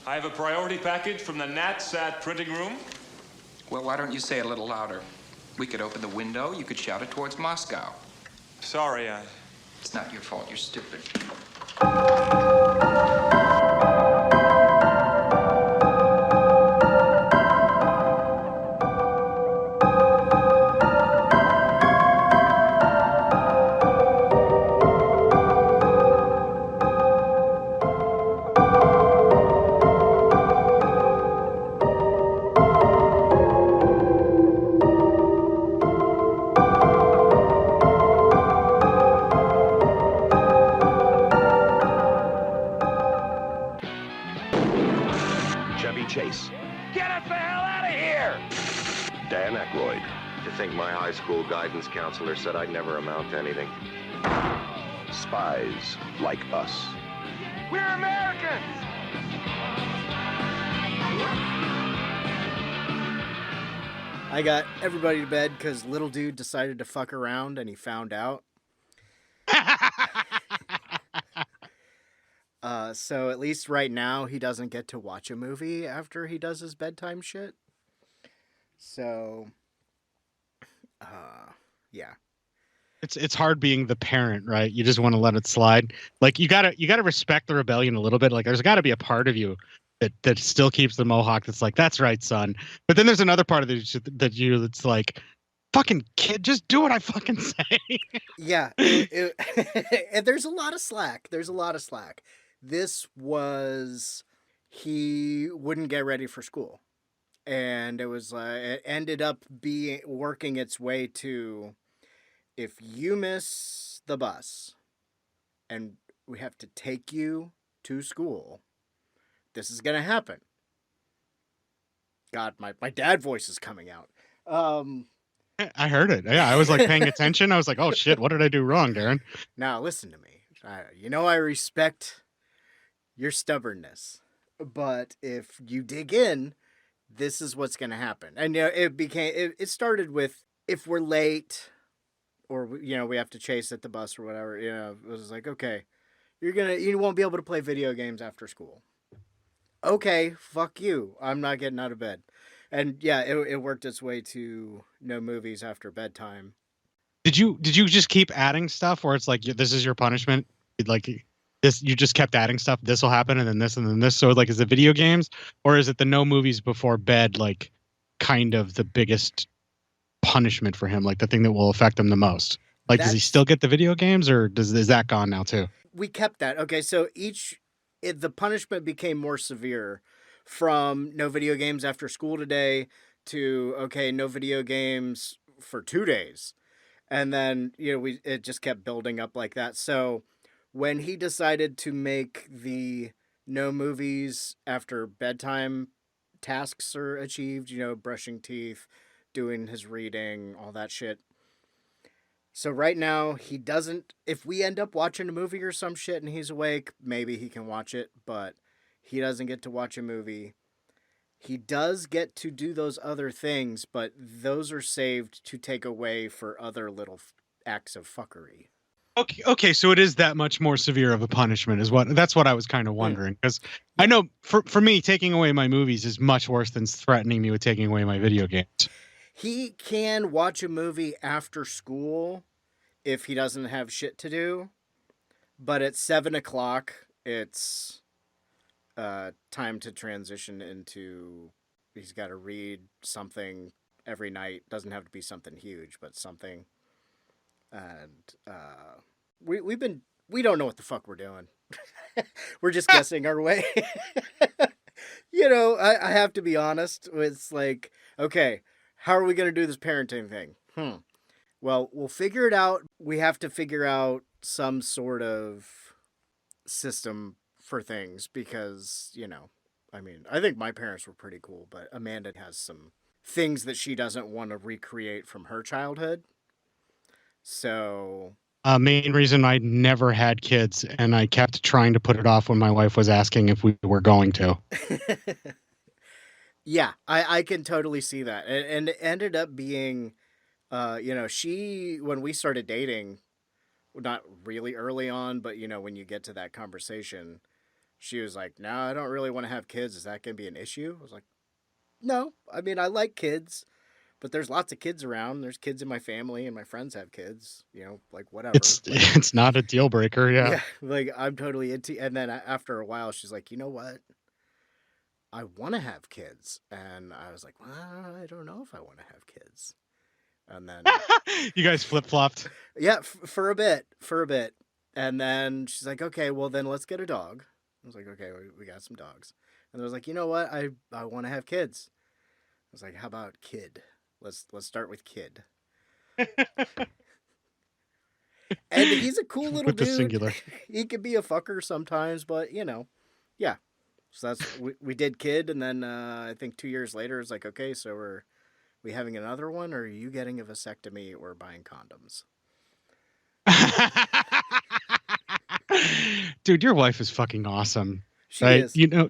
I have a priority package from the NatSat printing room. Well, why don't you say it a little louder? We could open the window, you could shout it towards Moscow. Sorry, It's not your fault, you're stupid. Chase. Get us the hell out of here! Dan Aykroyd. To think my high school guidance counselor said I'd never amount to anything. Spies like us. We're Americans! I got everybody to bed because little dude decided to fuck around and he found out. So at least right now he doesn't get to watch a movie after he does his bedtime shit. So, yeah. It's hard being the parent, right? You just want to let it slide. Like you gotta respect the rebellion a little bit. Like there's got to be a part of you that still keeps the mohawk. That's like, that's right, son. But then there's another part of that's like, fucking kid, just do what I fucking say. Yeah, and there's a lot of slack. This was, he wouldn't get ready for school. And it was it ended up working its way to, if you miss the bus and we have to take you to school, this is going to happen. God, my dad voice is coming out. I heard it. Yeah, I was like paying attention. I was like, oh shit, what did I do wrong, Daeron? Now listen to me. I respect your stubbornness, but if you dig in, this is what's going to happen. And it started with, if we're late or we have to chase at the bus or whatever, it was like, okay, you won't be able to play video games after school. Okay, fuck you. I'm not getting out of bed. And yeah, it worked its way to no movies after bedtime. Did you just keep adding stuff where it's like, this is your punishment? Like this, you just kept adding stuff. This will happen, and then this, and then this. So like, is it video games, or is it the no movies before bed? Like, kind of the biggest punishment for him, like the thing that will affect him the most. Like, does he still get the video games, or is that gone now too? We kept that. Okay, so the punishment became more severe, from no video games after school today to, okay, no video games for 2 days. And then, it just kept building up like that. So when he decided to make the no movies after bedtime tasks are achieved, brushing teeth, doing his reading, all that shit. So right now he doesn't, if we end up watching a movie or some shit and he's awake, maybe he can watch it, but he doesn't get to watch a movie. He does get to do those other things, but those are saved to take away for other little acts of fuckery. Okay, so it is that much more severe of a punishment, that's what I was kind of wondering, because I know for me, taking away my movies is much worse than threatening me with taking away my video games. He can watch a movie after school if he doesn't have shit to do, but at 7:00, it's time to transition into, he's got to read something every night. Doesn't have to be something huge, but something. And we don't know what the fuck we're doing. We're just guessing our way. I have to be honest. It's like, okay, how are we going to do this parenting thing? Well, we'll figure it out. We have to figure out some sort of system for things because, I think my parents were pretty cool, but Amanda has some things that she doesn't want to recreate from her childhood. So main reason I never had kids, and I kept trying to put it off when my wife was asking if we were going to. Yeah, I can totally see that. And it ended up being, she, when we started dating, not really early on, but, when you get to that conversation, she was like, no, I don't really want to have kids. Is that going to be an issue? I was like, no. I mean, I like kids, but there's lots of kids around. There's kids in my family, and my friends have kids. You know, like whatever. It's not a deal breaker. Yeah. Like I'm totally into. And then after a while, she's like, you know what? I want to have kids, and I was like, well, I don't know if I want to have kids. And then you guys flip flopped. Yeah, for a bit. And then she's like, okay, well then let's get a dog. I was like, okay, we got some dogs. And I was like, you know what? I want to have kids. I was like, how about kid? Let's start with kid. And he's a cool little with dude. the singular. He could be a fucker sometimes, but you know, yeah. So that's we did kid, and then I think 2 years later it's like, okay, so are we having another one, or are you getting a vasectomy or buying condoms? Dude, your wife is fucking awesome. She right? is. You know,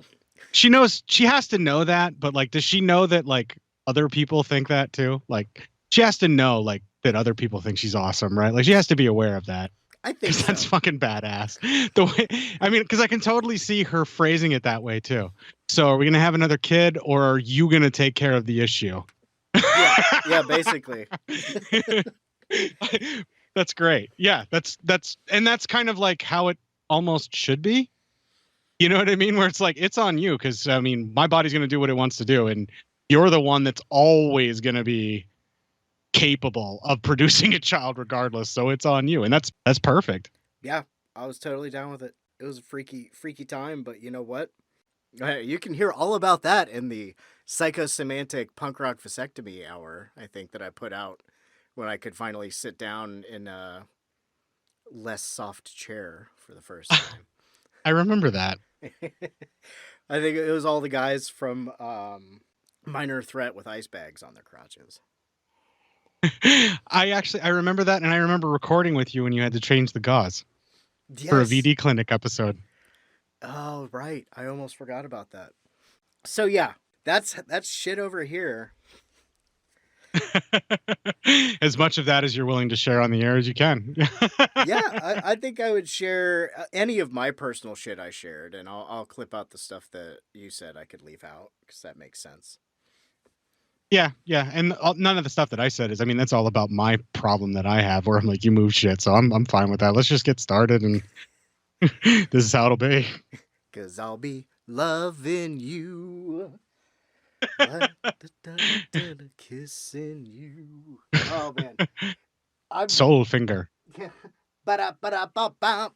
she knows, she has to know that, but like, does she know that like other people think that too? Like, she has to know like that other people think she's awesome, right? Like, she has to be aware of that. I think so. That's fucking badass. The way, I mean, because I can totally see her phrasing it that way too. So, are we gonna have another kid, or are you gonna take care of the issue? Yeah, basically. That's great. Yeah, that's kind of like how it almost should be. You know what I mean? Where it's like, it's on you, because I mean, my body's gonna do what it wants to do, and you're the one that's always gonna be capable of producing a child regardless, so it's on you, and that's perfect. Yeah, I was totally down with it. It was a freaky time, but you know what? You can hear all about that in the Psychosemantic Punk Rock Vasectomy Hour, I think, that I put out when I could finally sit down in a less soft chair for the first time. I remember that. I think it was all the guys from Minor Threat with ice bags on their crotches. I remember that, and I remember recording with you when you had to change the gauze for a VD clinic episode. Oh, right. I almost forgot about that. So yeah, that's shit over here. As much of that as you're willing to share on the air as you can. Yeah, I think I would share any of my personal shit I shared, and I'll clip out the stuff that you said I could leave out, because that makes sense. Yeah, and none of the stuff that I said is, I mean, that's all about my problem that I have, where I'm like, you move shit, so I'm fine with that. Let's just get started, and this is how it'll be. 'Cause I'll be loving you, kissing you. Oh man, Soul finger. God,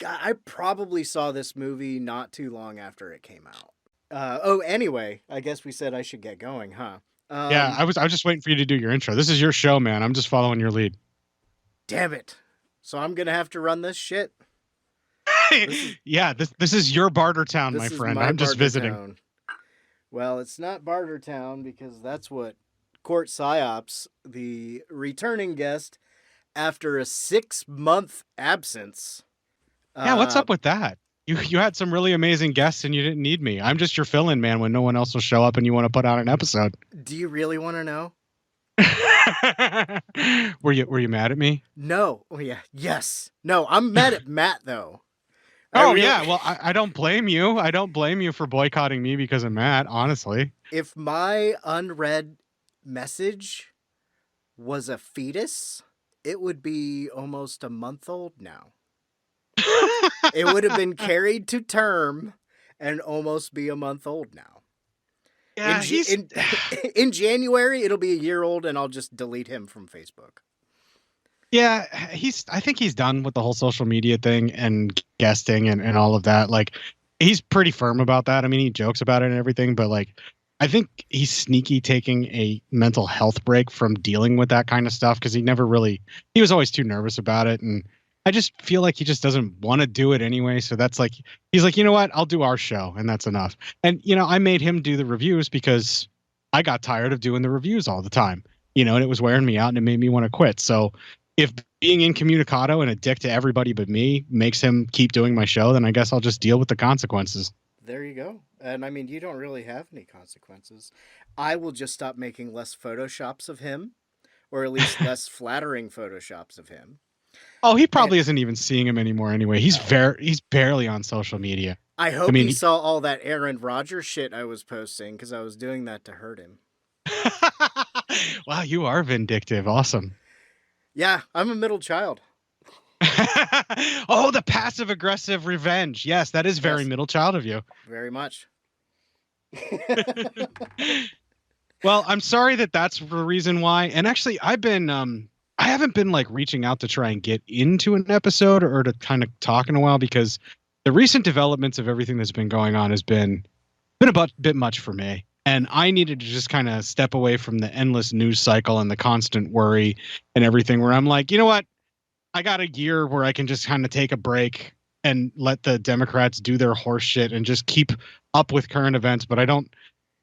I probably saw this movie not too long after it came out. Anyway, I guess we said I should get going, huh? Yeah, I was just waiting for you to do your intro. This is your show, man. I'm just following your lead. Damn it. So I'm going to have to run this shit? Yeah, this is your barter town, my friend. I'm just visiting. Town. Well, it's not barter town, because that's what Cort Psyops, the returning guest after a 6-month absence. Yeah, what's up with that? You had some really amazing guests and you didn't need me. I'm just your fill-in man when no one else will show up and you want to put out an episode. Do you really want to know? Were you mad at me? No. Oh, yeah. Yes. No, I'm mad at Matt though. Yeah. Well, I don't blame you. I don't blame you for boycotting me because of Matt, honestly. If my unread message was a fetus, it would be almost a month old now. It would have been carried to term and almost be a month old now. Yeah, in January, it'll be a year old, and I'll just delete him from Facebook. Yeah, I think he's done with the whole social media thing and guesting and all of that. Like, he's pretty firm about that. I mean, he jokes about it and everything, but like, I think he's sneaky taking a mental health break from dealing with that kind of stuff, because he was always too nervous about it. And I just feel like he just doesn't want to do it anyway. So that's like, he's like, you know what? I'll do our show, and that's enough. And, you know, I made him do the reviews because I got tired of doing the reviews all the time, you know, and it was wearing me out and it made me want to quit. So if being incommunicado and a dick to everybody but me makes him keep doing my show, then I guess I'll just deal with the consequences. There you go. And I mean, you don't really have any consequences. I will just stop making less Photoshops of him, or at least less flattering Photoshops of him. Oh, he probably isn't even seeing him anymore anyway. He's barely on social media. I hope mean, he saw all that Aaron Rodgers shit I was posting because I was doing that to hurt him. Wow, you are vindictive. Awesome. Yeah, I'm a middle child. Oh, the passive aggressive revenge. Yes, that is very middle child of you. Very much. Well, I'm sorry that's the reason why. And actually, I haven't been like reaching out to try and get into an episode or to kind of talk in a while because the recent developments of everything that's been going on has been a bit much for me. And I needed to just kind of step away from the endless news cycle and the constant worry and everything where I'm like, you know what? I got a year where I can just kind of take a break and let the Democrats do their horse shit and just keep up with current events. But I don't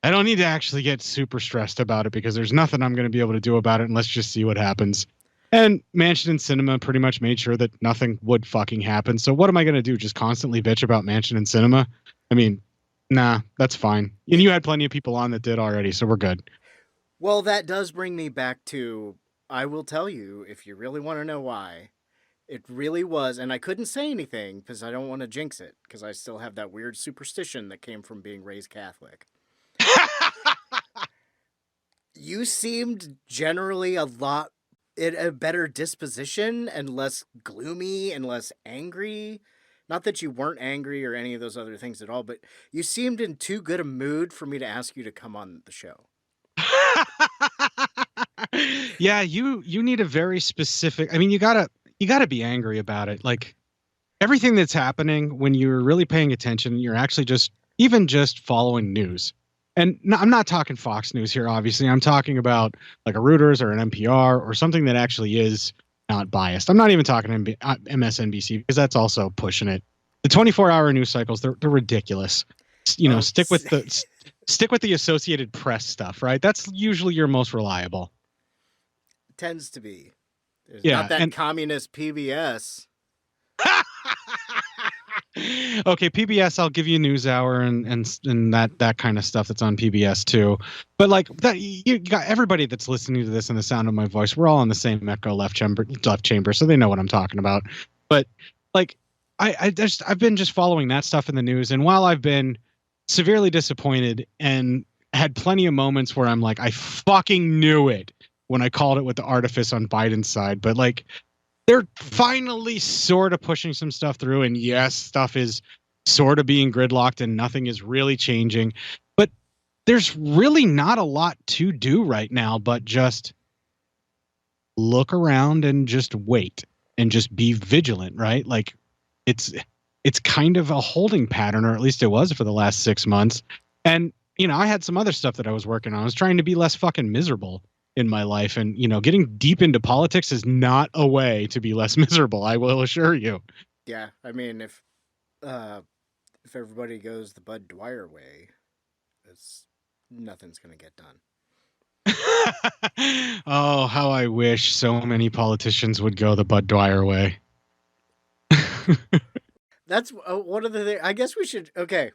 need to actually get super stressed about it because there's nothing I'm going to be able to do about it. And let's just see what happens. And Mansion and Cinema pretty much made sure that nothing would fucking happen. So what am I going to do? Just constantly bitch about Mansion and Cinema? I mean, nah, that's fine. And you had plenty of people on that did already, so we're good. Well, that does bring me back to, I will tell you, if you really want to know why, it really was, and I couldn't say anything because I don't want to jinx it, because I still have that weird superstition that came from being raised Catholic. You seemed generally a lot in a better disposition and less gloomy and less angry. Not that you weren't angry or any of those other things at all, but you seemed in too good a mood for me to ask you to come on the show. Yeah, you need a very specific. I mean, you gotta be angry about it. Like everything that's happening when you're really paying attention, you're actually just following news. And no, I'm not talking Fox News here, obviously. I'm talking about like a Reuters or an NPR or something that actually is not biased. I'm not even talking MSNBC because that's also pushing it. The 24-hour news cycles, they're ridiculous. You know, stick with the Associated Press stuff, right? That's usually your most reliable. Tends to be. There's Yeah, not that and communist PBS. Okay, PBS, I'll give you NewsHour and that kind of stuff that's on PBS too. But like that, you got everybody that's listening to this and the sound of my voice. We're all in the same echo left chamber, so they know what I'm talking about. But like, I've been just following that stuff in the news, and while I've been severely disappointed and had plenty of moments where I'm like, I fucking knew it when I called it with the artifice on Biden's side, but like. They're finally sort of pushing some stuff through. And yes, stuff is sort of being gridlocked and nothing is really changing. But there's really not a lot to do right now, but just look around and just wait and just be vigilant, right? Like it's kind of a holding pattern, or at least it was for the last 6 months. And, you know, I had some other stuff that I was working on. I was trying to be less fucking miserable in my life, and you know, getting deep into politics is not a way to be less miserable, I will assure you. Yeah, I mean, if everybody goes the Bud Dwyer way, nothing's gonna get done. Oh, how I wish so many politicians would go the Bud Dwyer way. That's one of the things. I guess we should. Okay,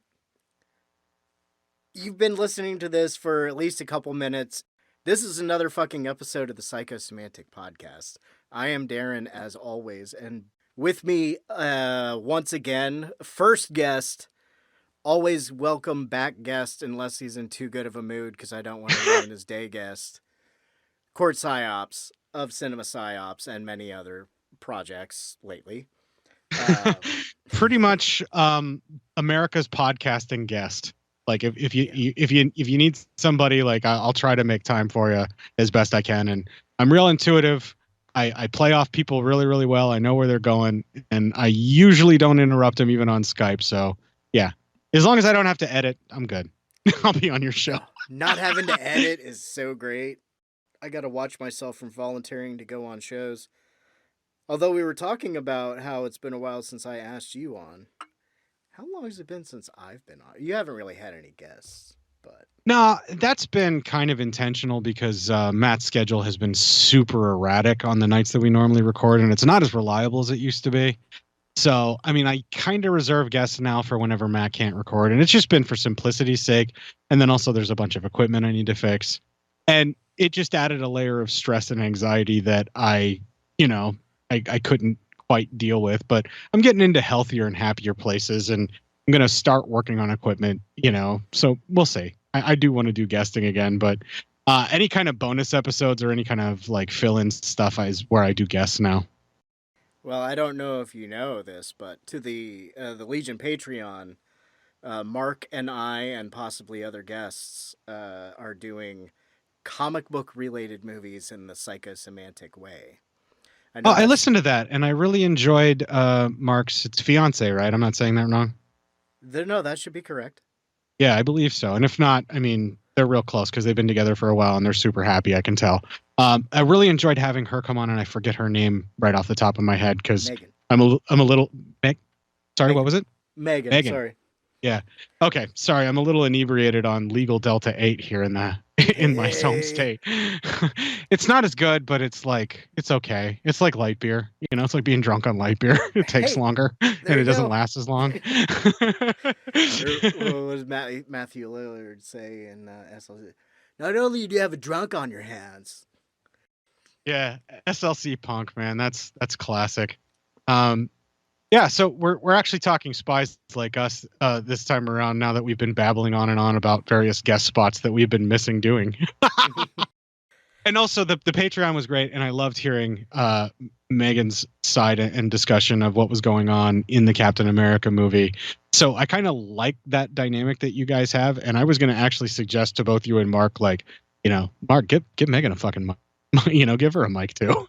you've been listening to this for at least a couple minutes. This is another fucking episode of the Psychosemantic Podcast. I am Daeron, as always, and with me, once again, first guest, always welcome back guest, unless he's in too good of a mood, because I don't want to ruin his day guest, Cort Psyops of Cinema Psyops and many other projects lately. Pretty much America's podcasting guest. Like if you need somebody, like I'll try to make time for you as best I can. And I'm real intuitive. I play off people really, really well. I know where they're going, and I usually don't interrupt them even on Skype. So yeah, as long as I don't have to edit, I'm good. I'll be on your show. Not having to edit is so great. I got to watch myself from volunteering to go on shows. Although we were talking about how it's been a while since I asked you on. How long has it been since I've been on? You haven't really had any guests, but... No, that's been kind of intentional because Matt's schedule has been super erratic on the nights that we normally record, and it's not as reliable as it used to be. So, I mean, I kind of reserve guests now for whenever Matt can't record, and it's just been for simplicity's sake. And then also there's a bunch of equipment I need to fix. And it just added a layer of stress and anxiety that I couldn't quite deal with, but I'm getting into healthier and happier places, and I'm gonna start working on equipment, so we'll see. I do want to do guesting again, but any kind of bonus episodes or any kind of like fill-in stuff is where I do guests now. Well, I don't know if you know this, but to the Legion Patreon, Mark and I and possibly other guests are doing comic book related movies in the psychosemantic way. I listened to that and I really enjoyed Mark's fiance, right? I'm not saying that wrong. No, that should be correct. Yeah, I believe so. And if not, I mean, they're real close because they've been together for a while and they're super happy. I can tell. I really enjoyed having her come on, and I forget her name right off the top of my head because I'm a little. Sorry, Megan. What was it? Megan. Sorry. Yeah. Okay. Sorry, I'm a little inebriated on legal Delta 8 here in my home state. It's not as good, but it's okay. It's like light beer. It's like being drunk on light beer. It takes longer and it doesn't last as long. What was Matthew Lillard say in SLC? Not only do you have a drunk on your hands. Yeah, SLC punk, man. That's classic. Yeah, so we're actually talking Spies Like Us this time around, now that we've been babbling on and on about various guest spots that we've been missing doing. And also the Patreon was great, and I loved hearing Megan's side and discussion of what was going on in the Captain America movie. So I kind of like that dynamic that you guys have, and I was going to actually suggest to both you and Mark, Mark, give Megan a fucking mic. Give her a mic too.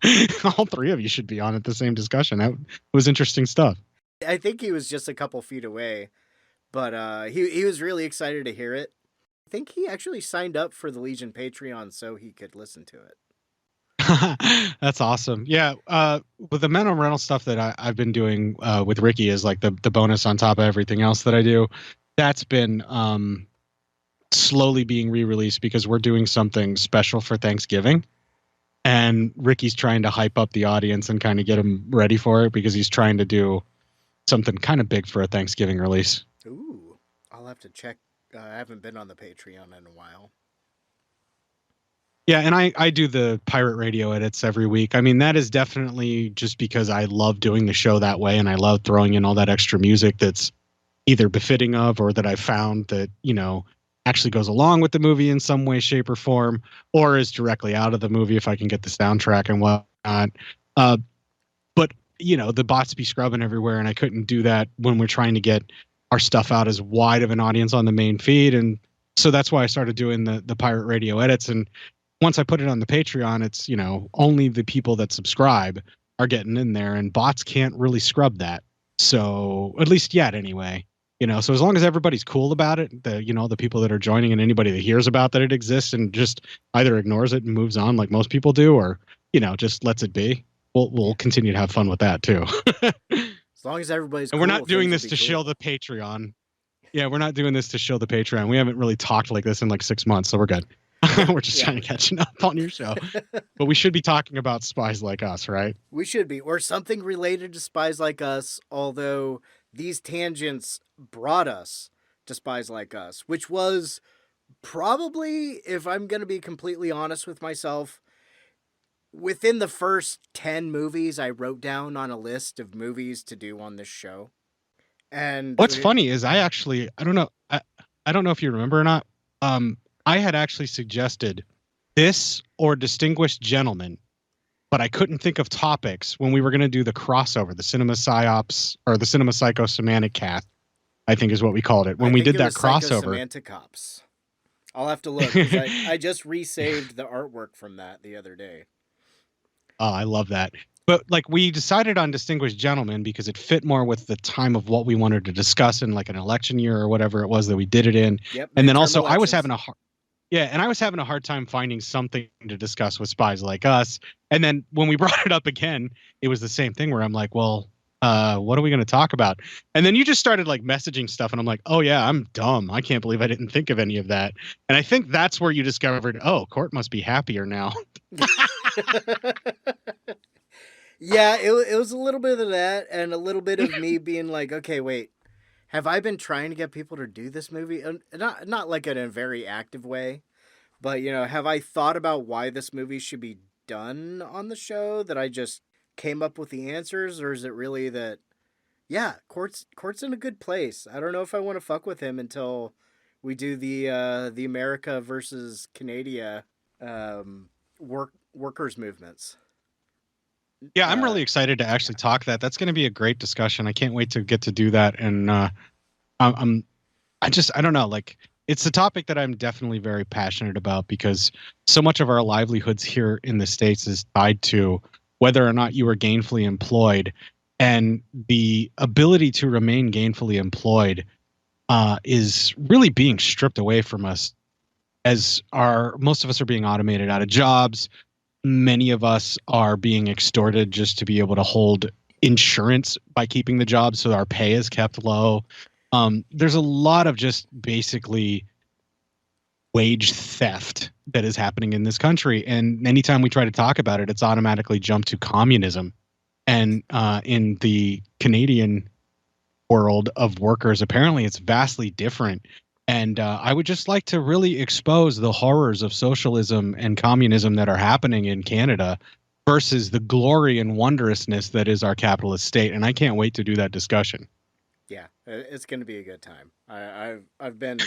All three of you should be on at the same discussion. That was interesting stuff. I think he was just a couple feet away, but he was really excited to hear it. I think he actually signed up for the Legion Patreon so he could listen to it. That's awesome. Yeah. With the mental rental stuff that I've been doing with Ricky is like the bonus on top of everything else that I do. That's been slowly being re-released because we're doing something special for Thanksgiving. And Ricky's trying to hype up the audience and kind of get them ready for it because he's trying to do something kind of big for a Thanksgiving release. Ooh, I'll have to check. I haven't been on the Patreon in a while. Yeah, and I do the pirate radio edits every week. I mean, that is definitely just because I love doing the show that way, and I love throwing in all that extra music that's either befitting of or that I found that, actually goes along with the movie in some way, shape, or form, or is directly out of the movie if I can get the soundtrack and whatnot. But, the bots be scrubbing everywhere, and I couldn't do that when we're trying to get our stuff out as wide of an audience on the main feed. And so that's why I started doing the pirate radio edits. And once I put it on the Patreon, it's, only the people that subscribe are getting in there, and bots can't really scrub that. So at least yet anyway. So as long as everybody's cool about it, the people that are joining and anybody that hears about that it exists and just either ignores it and moves on like most people do, or, just lets it be, we'll continue to have fun with that too. As long as everybody's cool. And we're not doing this to shill the Patreon. Yeah, we're not doing this to shill the Patreon. We haven't really talked like this in like 6 months, so we're good. We're just trying to catch up on your show. But we should be talking about Spies Like Us, right? We should be. Or something related to Spies Like Us, although these tangents brought us to Spies Like Us, which was probably, if I'm going to be completely honest with myself, within the first 10 movies I wrote down on a list of movies to do on this show. And what's funny is I don't know if you remember or not. I had actually suggested this or Distinguished Gentlemen, but I couldn't think of topics when we were going to do the crossover, the Cinema Psyops or the Cinema Psychosemantic Cast, I think is what we called it. When we did that crossover. Psychosemantic Cops. I'll have to look, 'cause I just resaved the artwork from that the other day. Oh, I love that. But like we decided on Distinguished Gentlemen because it fit more with the time of what we wanted to discuss in like an election year or whatever it was that we did it in. Yep, and then also I was having a hard time finding something to discuss with Spies Like Us. And then when we brought it up again, it was the same thing where I'm like, well, what are we going to talk about? And then you just started like messaging stuff. And I'm like, oh yeah, I'm dumb. I can't believe I didn't think of any of that. And I think that's where you discovered, oh, Cort must be happier now. Yeah, it was a little bit of that and a little bit of me being like, okay, wait, have I been trying to get people to do this movie? Not like in a very active way, but, have I thought about why this movie should be done on the show, that I just came up with the answers? Or is it really that, Yeah, Cort's in a good place. I don't know if I want to fuck with him until we do the America versus Canada workers movements. Yeah, I'm really excited to actually talk that. That's going to be a great discussion. I can't wait to get to do that. And I don't know, like it's a topic that I'm definitely very passionate about because so much of our livelihoods here in the States is tied to whether or not you are gainfully employed, and the ability to remain gainfully employed is really being stripped away from us as most of us are being automated out of jobs. Many of us are being extorted just to be able to hold insurance by keeping the job, so our pay is kept low. There's a lot of just basically wage theft that is happening in this country, and anytime we try to talk about it, it's automatically jumped to communism. And in the Canadian world of workers, apparently it's vastly different. And I would just like to really expose the horrors of socialism and communism that are happening in Canada versus the glory and wondrousness that is our capitalist state. And I can't wait to do that discussion. Yeah, it's going to be a good time. I've been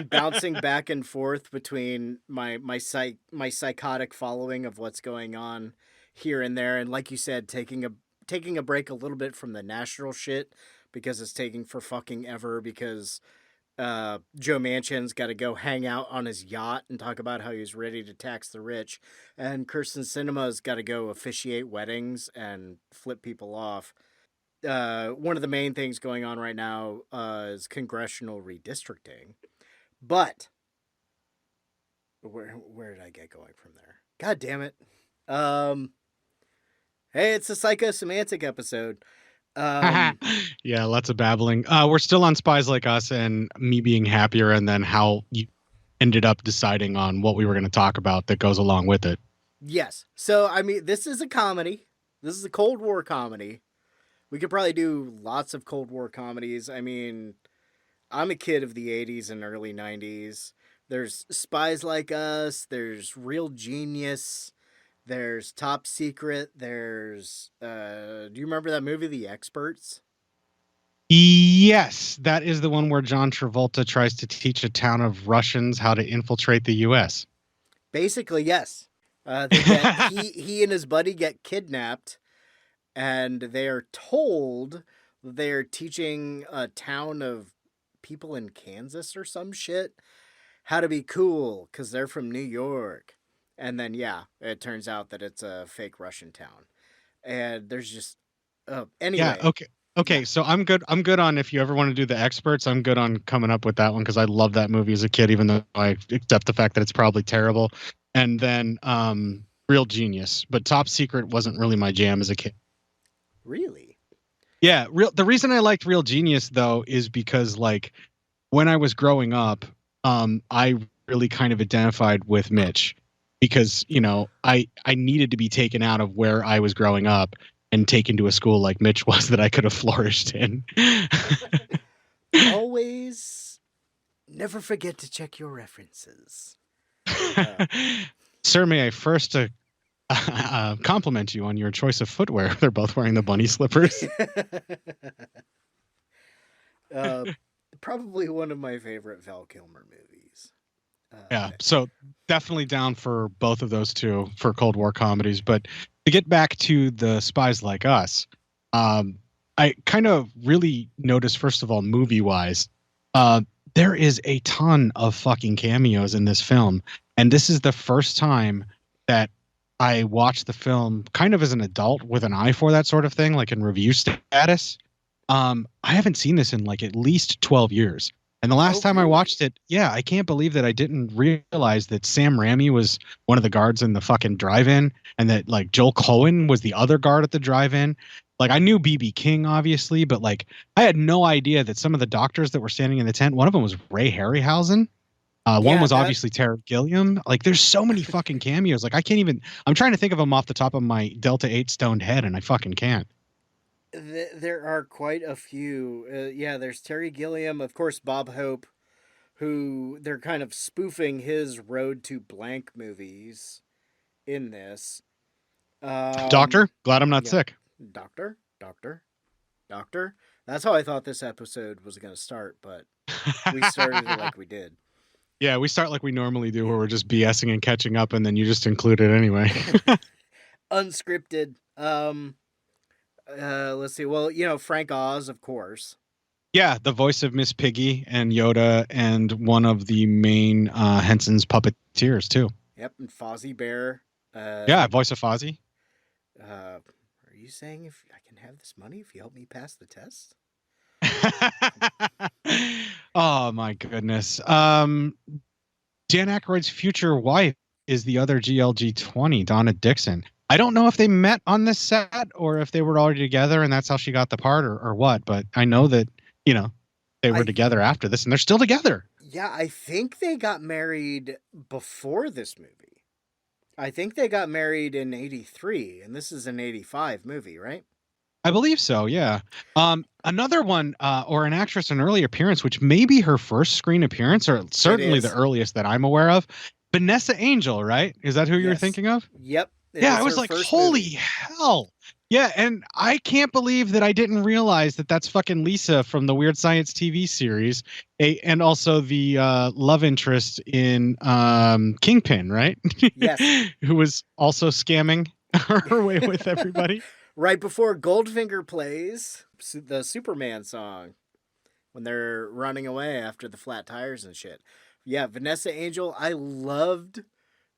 bouncing back and forth between my psychotic following of what's going on here and there, and like you said, taking a break a little bit from the national shit because it's taking for fucking ever, because Joe Manchin's got to go hang out on his yacht and talk about how he's ready to tax the rich, and Kirsten Sinema's got to go officiate weddings and flip people off. One of the main things going on right now is congressional redistricting, but where did I get going from there? God damn it. Hey, it's a Psychosemantic episode. Yeah, lots of babbling. We're still on Spies Like Us and me being happier, and then how you ended up deciding on what we were going to talk about that goes along with it. Yes. So, I mean, this is a comedy. This is a Cold War comedy. We could probably do lots of Cold War comedies. I mean, I'm a kid of the 80s and early 90s. There's Spies Like Us. There's Real Genius. There's Top Secret. There's, do you remember that movie, The Experts? Yes, that is the one where John Travolta tries to teach a town of Russians how to infiltrate the U.S. Basically, yes. He and his buddy get kidnapped, and they are told they're teaching a town of people in Kansas or some shit how to be cool because they're from New York. And then, yeah, it turns out that it's a fake Russian town. And there's just, anyway. Yeah, okay. Yeah. So I'm good on, if you ever want to do The Experts, I'm good on coming up with that one because I love that movie as a kid, even though I accept the fact that it's probably terrible. And then Real Genius. But Top Secret wasn't really my jam as a kid. Really? Yeah. The reason I liked Real Genius, though, is because, like, when I was growing up, I really kind of identified with Mitch. Because, you know, I needed to be taken out of where I was growing up and taken to a school like Mitch was that I could have flourished in. Always never forget to check your references. Sir, may I first compliment you on your choice of footwear? They're both wearing the bunny slippers. Probably one of my favorite Val Kilmer movies. Yeah, so definitely down for both of those two for Cold War comedies. But to get back to the Spies Like Us, I kind of really noticed, first of all, movie-wise, there is a ton of fucking cameos in this film. And this is the first time that I watched the film kind of as an adult with an eye for that sort of thing, like in review status. I haven't seen this in like at least 12 years. And the last time I watched it, yeah, I can't believe that I didn't realize that Sam Raimi was one of the guards in the fucking drive-in, and that like Joel Cohen was the other guard at the drive-in. Like, I knew B.B. King, obviously, but like I had no idea that some of the doctors that were standing in the tent, one of them was Ray Harryhausen. One was obviously Terry Gilliam. Like, there's so many fucking cameos. Like, I'm trying to think of them off the top of my Delta 8 stoned head, and I fucking can't. There are quite a few. Yeah, there's Terry Gilliam, of course, Bob Hope, who they're kind of spoofing his Road to Blank movies in this. Doctor? Glad I'm not sick. Doctor. Doctor? That's how I thought this episode was going to start, but we started it like we did. Yeah, we start like we normally do, where we're just BSing and catching up, and then you just include it anyway. Unscripted. Let's see. Well, Frank Oz, of course. Yeah, the voice of Miss Piggy and Yoda, and one of the main Henson's puppeteers too. Yep, and Fozzie Bear. Yeah, voice of Fozzie. Are you saying if I can have this money if you help me pass the test? Oh my goodness. Dan Aykroyd's future wife is the other GLG-20, Donna Dixon. I don't know if they met on this set or if they were already together and that's how she got the part or what, but I know that, they were together after this and they're still together. Yeah, I think they got married before this movie. I think they got married in 83 and this is an 85 movie, right? I believe so, yeah. Another one, or an actress, an early appearance, which may be her first screen appearance, or certainly the earliest that I'm aware of. Vanessa Angel, right? Is that who you're thinking of? Yep. Yeah, I was like, holy hell. Yeah, and I can't believe that I didn't realize that that's fucking Lisa from the Weird Science TV series, and also the love interest in Kingpin, right? Yes. Who was also scamming her way with everybody. Right before Goldfinger plays the Superman song when they're running away after the flat tires and shit. Yeah, Vanessa Angel. I loved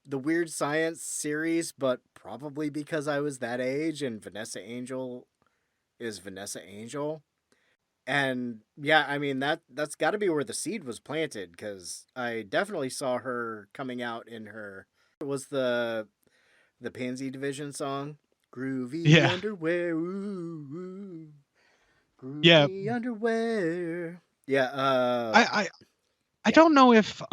the Weird Science series, but probably because I was that age and Vanessa Angel is Vanessa Angel. And yeah, I mean, that's got to be where the seed was planted because I definitely saw her coming out in her... It was the Pansy Division song. Groovy underwear, ooh, ooh. Groovy underwear. Yeah. I don't know if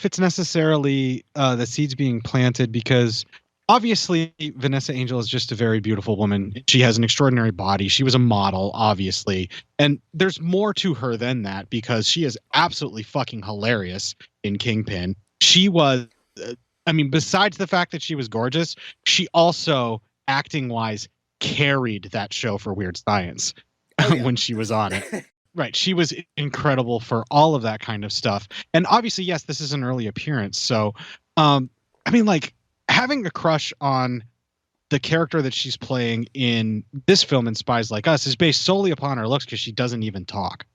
it's necessarily the seeds being planted because obviously Vanessa Angel is just a very beautiful woman. She has an extraordinary body. She was a model, obviously, and there's more to her than that because she is absolutely fucking hilarious in Kingpin. She was. Besides the fact that she was gorgeous, she also, acting-wise, carried that show for Weird Science when she was on it. Right. She was incredible for all of that kind of stuff. And obviously, yes, this is an early appearance. So, having a crush on the character that she's playing in this film in Spies Like Us is based solely upon her looks because she doesn't even talk,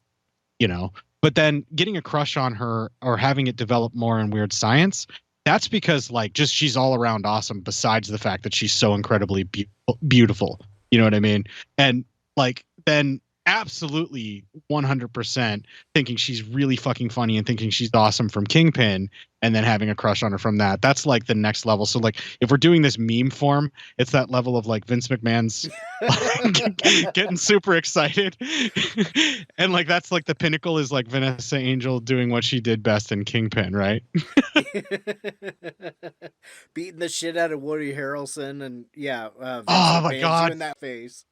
But then getting a crush on her or having it develop more in Weird Science... That's because, she's all around awesome. Besides the fact that she's so incredibly beautiful, you know what I mean? And then absolutely 100% thinking she's really fucking funny and thinking she's awesome from Kingpin, and then having a crush on her from that. That's the next level. So if we're doing this meme form, it's that level of Vince McMahon's getting super excited, and that's the pinnacle is Vanessa Angel doing what she did best in Kingpin, right? Beating the shit out of Woody Harrelson, and Vince oh my god, doing that face.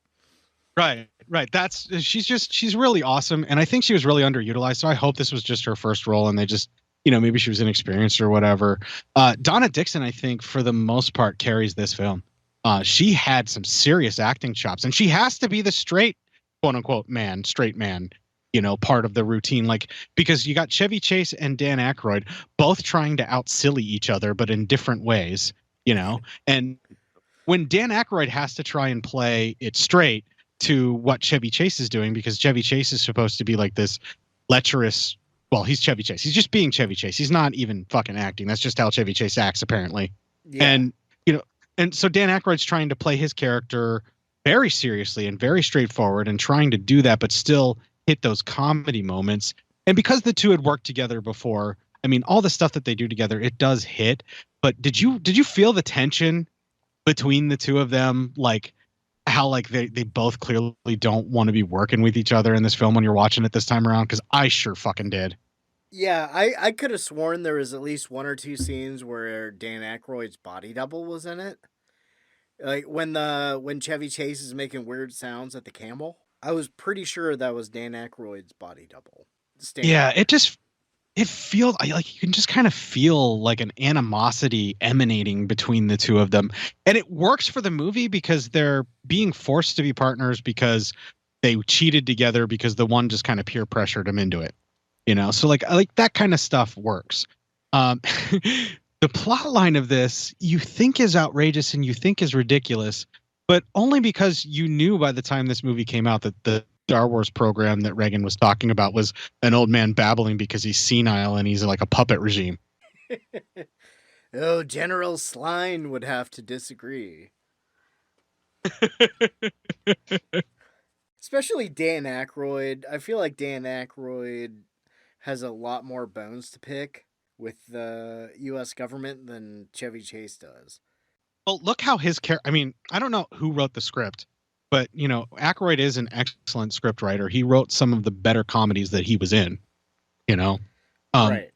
Right. She's really awesome. And I think she was really underutilized. So I hope this was just her first role and they just, maybe she was inexperienced or whatever. Donna Dixon, I think for the most part carries this film. She had some serious acting chops and she has to be the straight, quote unquote straight man, part of the routine. Because you got Chevy Chase and Dan Aykroyd both trying to out silly each other, but in different ways, and when Dan Aykroyd has to try and play it straight, to what Chevy Chase is doing because Chevy Chase is supposed to be this lecherous. Well, he's Chevy Chase. He's just being Chevy Chase. He's not even fucking acting. That's just how Chevy Chase acts, apparently. Yeah. And so Dan Aykroyd's trying to play his character very seriously and very straightforward and trying to do that, but still hit those comedy moments. And because the two had worked together before, all the stuff that they do together, it does hit. But did you feel the tension between the two of them? How they both clearly don't want to be working with each other in this film when you're watching it this time around? Because I sure fucking did. Yeah, I could have sworn there was at least one or two scenes where Dan Aykroyd's body double was in it. When Chevy Chase is making weird sounds at the camel, I was pretty sure that was Dan Aykroyd's body double. Yeah, it feels you can just kind of feel an animosity emanating between the two of them. And it works for the movie because they're being forced to be partners because they cheated together because the one just kind of peer pressured him into it. So like that kind of stuff works. The plot line of this you think is outrageous and you think is ridiculous, but only because you knew by the time this movie came out that the Star Wars program that Reagan was talking about was an old man babbling because he's senile and he's like a puppet regime. Oh, General Sline would have to disagree. Especially Dan Aykroyd. I feel like Dan Aykroyd has a lot more bones to pick with the U.S. government than Chevy Chase does. Well, look how his character... I mean, I don't know who wrote the script, but, Aykroyd is an excellent script writer. He wrote some of the better comedies that he was in, Right.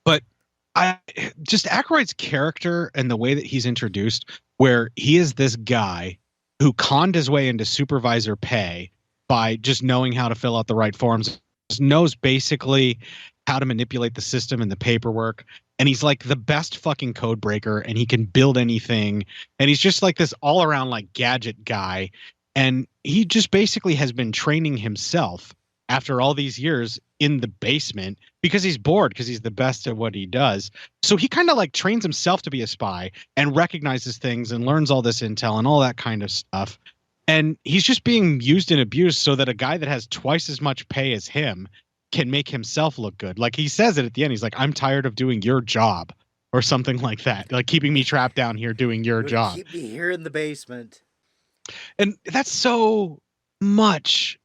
But just Aykroyd's character and the way that he's introduced, where he is this guy who conned his way into supervisor pay by just knowing how to fill out the right forms, knows basically how to manipulate the system and the paperwork. And he's like the best fucking code breaker and he can build anything. And he's just like this all around like gadget guy. And he just basically has been training himself after all these years in the basement because he's bored because he's the best at what he does. So he kind of like trains himself to be a spy and recognizes things and learns all this intel and all that kind of stuff. And he's just being used and abused so that a guy that has twice as much pay as him can make himself look good. Like he says it at the end. He's like, I'm tired of doing your job or something like that. Like keeping me trapped down here doing your job. Keep me here in the basement. And that's so much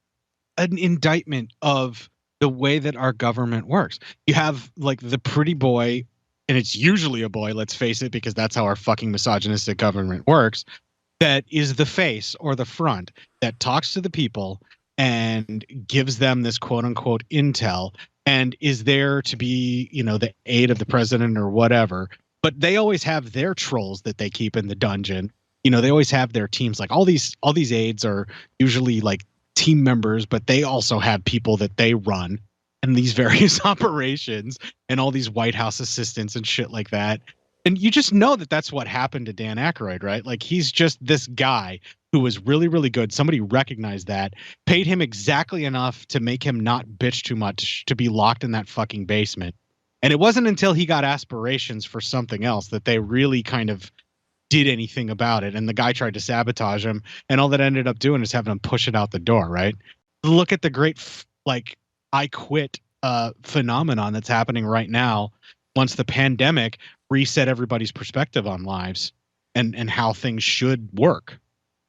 an indictment of the way that our government works. You have like the pretty boy, and it's usually a boy, let's face it, because that's how our fucking misogynistic government works, that is the face or the front that talks to the people and gives them this quote unquote intel and is there to be, the aid of the president or whatever. But they always have their trolls that they keep in the dungeon. They always have their teams. Like all these aides are usually like team members, but they also have people that they run and these various operations and all these White House assistants and shit like that. And you just know that that's what happened to Dan Aykroyd, right? Like he's just this guy who was really, really good. Somebody recognized that, paid him exactly enough to make him not bitch too much to be locked in that fucking basement. And it wasn't until he got aspirations for something else that they really kind of did anything about it. And the guy tried to sabotage him. And all that ended up doing is having him push it out the door, right? Look at the great, I quit phenomenon that's happening right now once the pandemic reset everybody's perspective on lives and how things should work.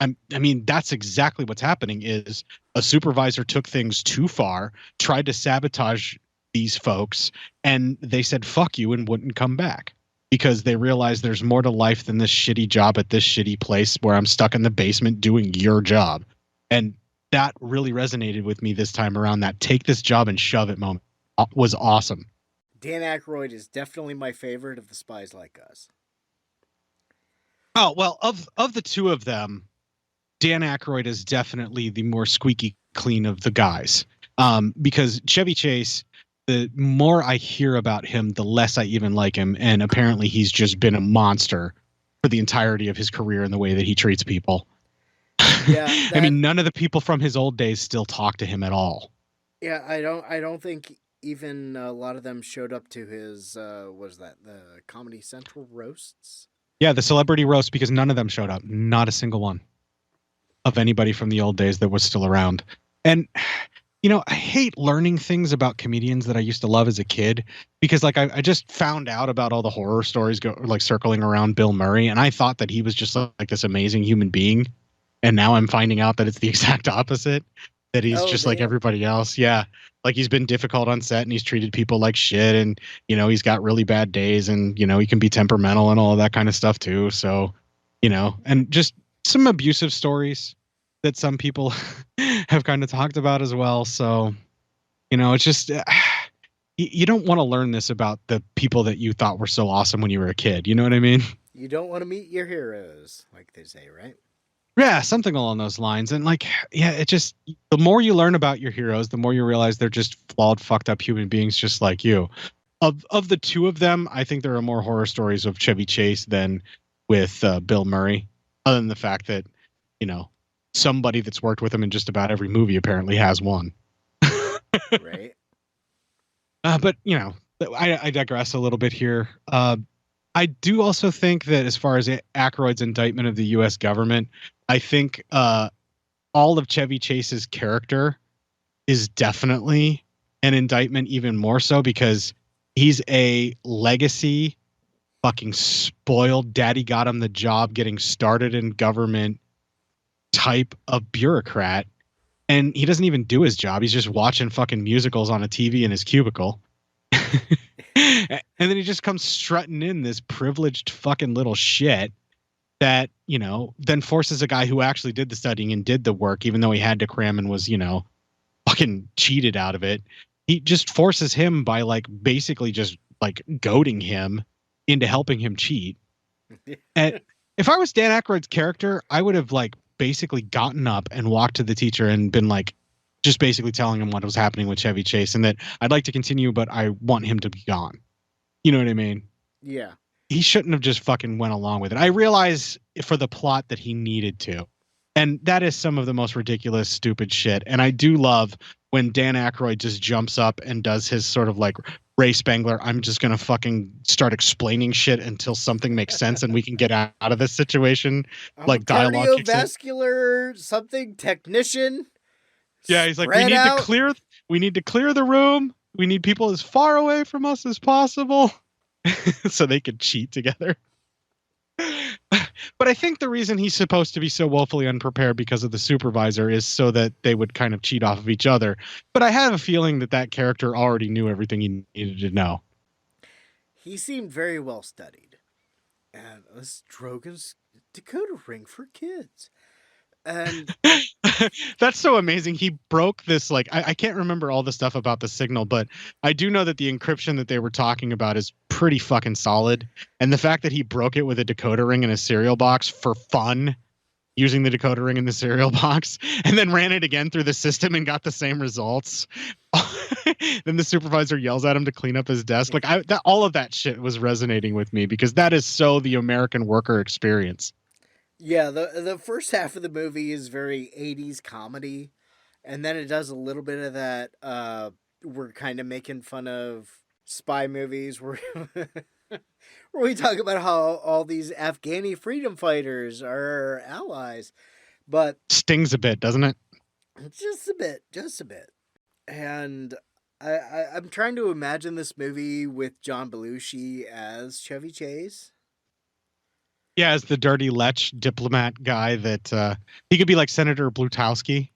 I mean, that's exactly what's happening is a supervisor took things too far, tried to sabotage these folks, and they said, fuck you, and wouldn't come back because they realized there's more to life than this shitty job at this shitty place where I'm stuck in the basement doing your job. And that really resonated with me this time around. That take this job and shove it moment was awesome. Dan Aykroyd is definitely my favorite of the Spies Like Us. Oh, well, of the two of them, Dan Aykroyd is definitely the more squeaky clean of the guys. Because Chevy Chase, the more I hear about him, the less I even like him. And apparently he's just been a monster for the entirety of his career in the way that he treats people. Yeah, I mean, none of the people from his old days still talk to him at all. Yeah, I don't think even a lot of them showed up to his, the Comedy Central roasts? Yeah, the celebrity roast, because none of them showed up. Not a single one of anybody from the old days that was still around. And, I hate learning things about comedians that I used to love as a kid because, like, I just found out about all the horror stories circling around Bill Murray, and I thought that he was just like this amazing human being. And now I'm finding out that it's the exact opposite, that he's like everybody else. Yeah. Like he's been difficult on set and he's treated people like shit. And, he's got really bad days and, he can be temperamental and all of that kind of stuff too. So, and just some abusive stories that some people have kind of talked about as well. So, it's just, you don't want to learn this about the people that you thought were so awesome when you were a kid. You know what I mean? You don't want to meet your heroes, like they say, right? Yeah, something along those lines. And it just, the more you learn about your heroes, the more you realize they're just flawed, fucked up human beings just like you. Of the two of them, I think there are more horror stories of Chevy Chase than with Bill Murray, other than the fact that, somebody that's worked with him in just about every movie apparently has one. Right. But, you know, I digress a little bit here. I do also think that as far as Aykroyd's indictment of the U.S. government, I think all of Chevy Chase's character is definitely an indictment, even more so because he's a legacy fucking spoiled daddy got him the job getting started in government type of bureaucrat. And he doesn't even do his job. He's just watching fucking musicals on a TV in his cubicle. And then he just comes strutting in this privileged fucking little shit that, you know, then forces a guy who actually did the studying and did the work, even though he had to cram and was, you know, fucking cheated out of it. He just forces him by like basically just like goading him into helping him cheat. And if I was Dan Aykroyd's character, I would have like basically gotten up and walked to the teacher and been like, just basically telling him what was happening with Chevy Chase and that I'd like to continue, but I want him to be gone. You know what I mean? Yeah. He shouldn't have just fucking went along with it. I realize for the plot that he needed to. And that is some of the most ridiculous, stupid shit. And I do love when Dan Aykroyd just jumps up and does his sort of like Ray Spangler, I'm just going to fucking start explaining shit until something makes sense and we can get out of this situation. Like dialogue. Cardiovascular something technician. Yeah, he's like, we need to clear the room. We need people as far away from us as possible so they could cheat together. But I think the reason he's supposed to be so woefully unprepared because of the supervisor is so that they would kind of cheat off of each other. But I have a feeling that that character already knew everything he needed to know. He seemed very well studied. And this Drogon's Dakota ring for kids. And that's so amazing. He broke this, like, I can't remember all the stuff about the signal, but I do know that the encryption that they were talking about is pretty fucking solid. And the fact that he broke it with a decoder ring in a cereal box for fun, using the decoder ring in the cereal box, and then ran it again through the system and got the same results. Then the supervisor yells at him to clean up his desk. Like, all of that shit was resonating with me because that is so the American worker experience. Yeah, the first half of the movie is very 80s comedy, and then it does a little bit of that, we're kind of making fun of spy movies where, where we talk about how all these Afghani freedom fighters are our allies, but... Stings a bit, doesn't it? Just a bit. And I'm trying to imagine this movie with John Belushi as Chevy Chase. Yeah, as the dirty lech diplomat guy that he could be like Senator Blutowski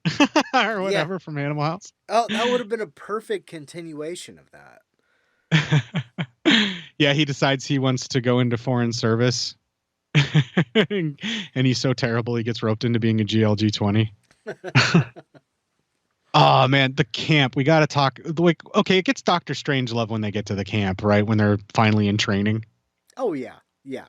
or whatever from Animal House. Oh, that would have been a perfect continuation of that. Yeah, he decides he wants to go into foreign service. And he's so terrible he gets roped into being a GLG 20. Oh, man, the camp. We got to talk. Like, okay, it gets Doctor Strangelove when they get to the camp, right? When they're finally in training. Oh, yeah. Yeah.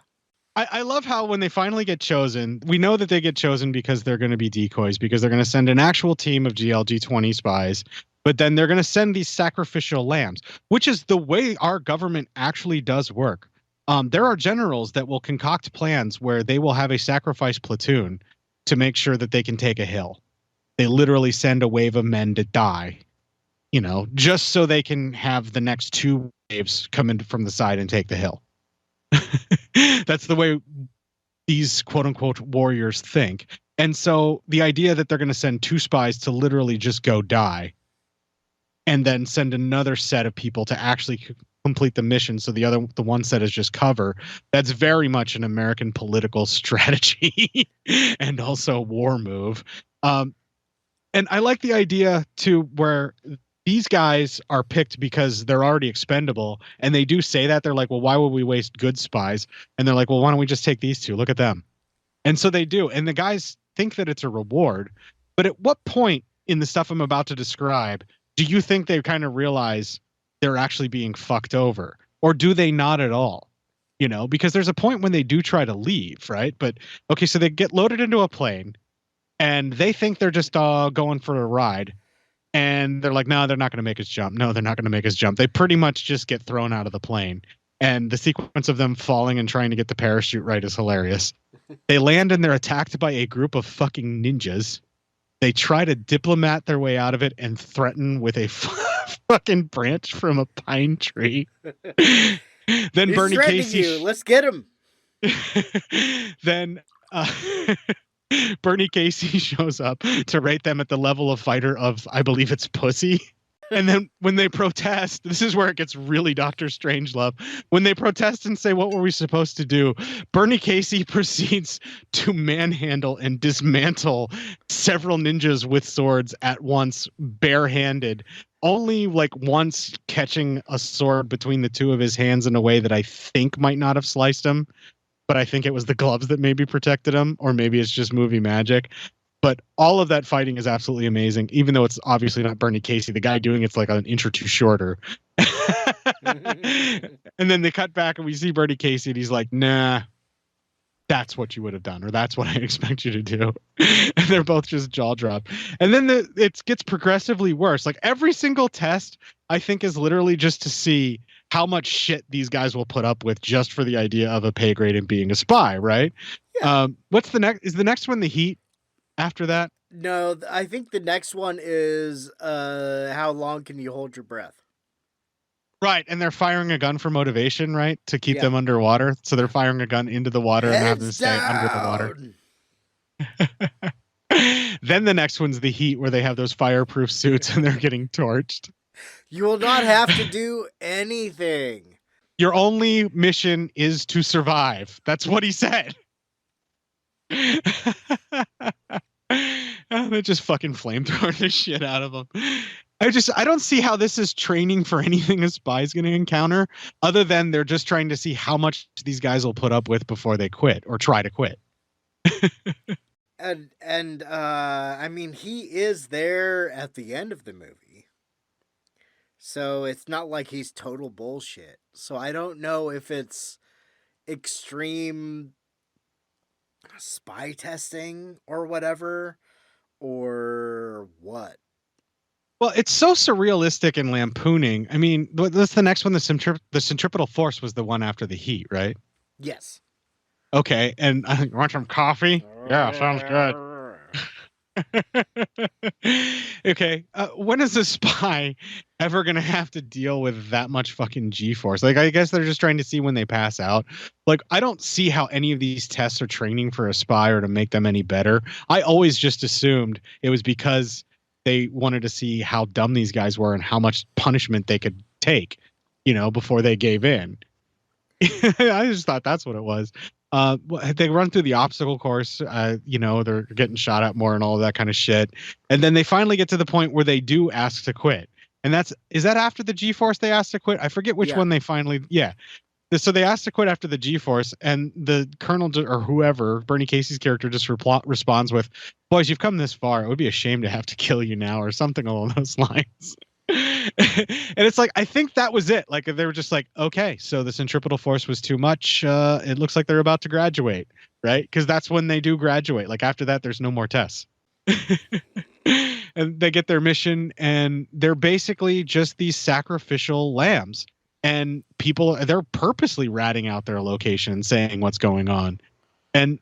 I love how when they finally get chosen, we know that they get chosen because they're going to be decoys, because they're going to send an actual team of GLG 20 spies, but then they're going to send these sacrificial lambs, which is the way our government actually does work. There are generals that will concoct plans where they will have a sacrifice platoon to make sure that they can take a hill. They literally send a wave of men to die, you know, just so they can have the next two waves come in from the side and take the hill. That's the way these quote unquote warriors think. And so the idea that they're going to send two spies to literally just go die and then send another set of people to actually complete the mission. So the one set is just cover. That's very much an American political strategy and also a war move. And I like the idea too, where these guys are picked because they're already expendable, and they do say that. They're like, well, why would we waste good spies? And they're like, well, why don't we just take these two? Look at them. And so they do. And the guys think that it's a reward. But at what point in the stuff I'm about to describe do you think they kind of realize they're actually being fucked over? Or do they not at all? You know, because there's a point when they do try to leave, right? But okay, so they get loaded into a plane and they think they're just going for a ride. And they're like, no, they're not going to make us jump. No, they're not going to make us jump. They pretty much just get thrown out of the plane. And the sequence of them falling and trying to get the parachute right is hilarious. They land and they're attacked by a group of fucking ninjas. They try to diplomat their way out of it and threaten with a fucking branch from a pine tree. Then He's Bernie threatening Casey. you. Let's get him. Then Bernie Casey shows up to rate them at the level of fighter of, I believe it's pussy. And then when they protest, this is where it gets really Dr. Strangelove. When they protest and say, what were we supposed to do? Bernie Casey proceeds to manhandle and dismantle several ninjas with swords at once, barehanded, only like once catching a sword between the two of his hands in a way that I think might not have sliced him. But I think it was the gloves that maybe protected him, or maybe it's just movie magic. But all of that fighting is absolutely amazing, even though it's obviously not Bernie Casey. The guy doing it's like an inch or two shorter. And then they cut back and we see Bernie Casey and he's like, nah, that's what you would have done, or that's what I expect you to do. And they're both just jaw drop. And then it gets progressively worse. Like every single test, I think, is literally just to see how much shit these guys will put up with just for the idea of a pay grade and being a spy, right? Yeah. What's the next? Is the next one the Heat? After that? No, I think the next one is how long can you hold your breath? Right, and they're firing a gun for motivation, right? To keep them underwater. So they're firing a gun into the water and have them stay under the water. Then the next one's the Heat, where they have those fireproof suits and they're getting torched. You will not have to do anything. Your only mission is to survive. That's what he said. They just fucking flamethrower the shit out of them. I don't see how this is training for anything a spy's going to encounter, other than they're just trying to see how much these guys will put up with before they quit or try to quit. and I mean, he is there at the end of the movie, so it's not like he's total bullshit. So I don't know if it's extreme spy testing or whatever, or what. Well, it's so surrealistic and lampooning. I mean, what's the next one? The centripetal force was the one after the Heat, right? Yes. Okay, and I think, want some coffee? Yeah, sounds good. Okay, when is a spy ever going to have to deal with that much fucking G-force? Like, I guess they're just trying to see when they pass out. Like, I don't see how any of these tests are training for a spy or to make them any better. I always just assumed it was because they wanted to see how dumb these guys were and how much punishment they could take, before they gave in. I just thought that's what it was. They run through the obstacle course, they're getting shot at more and all of that kind of shit. And then they finally get to the point where they do ask to quit. And is that after the G-force they asked to quit? I forget which one they finally, So they asked to quit after the G-force, and the colonel or whoever, Bernie Casey's character, just responds with, boys, you've come this far. It would be a shame to have to kill you now, or something along those lines. And it's like, I think that was it. Like, they were just like, okay, so the centripetal force was too much. It looks like they're about to graduate, right? Because that's when they do graduate. Like, after that, there's no more tests. And they get their mission, and they're basically just these sacrificial lambs. And they're purposely ratting out their location, saying what's going on. And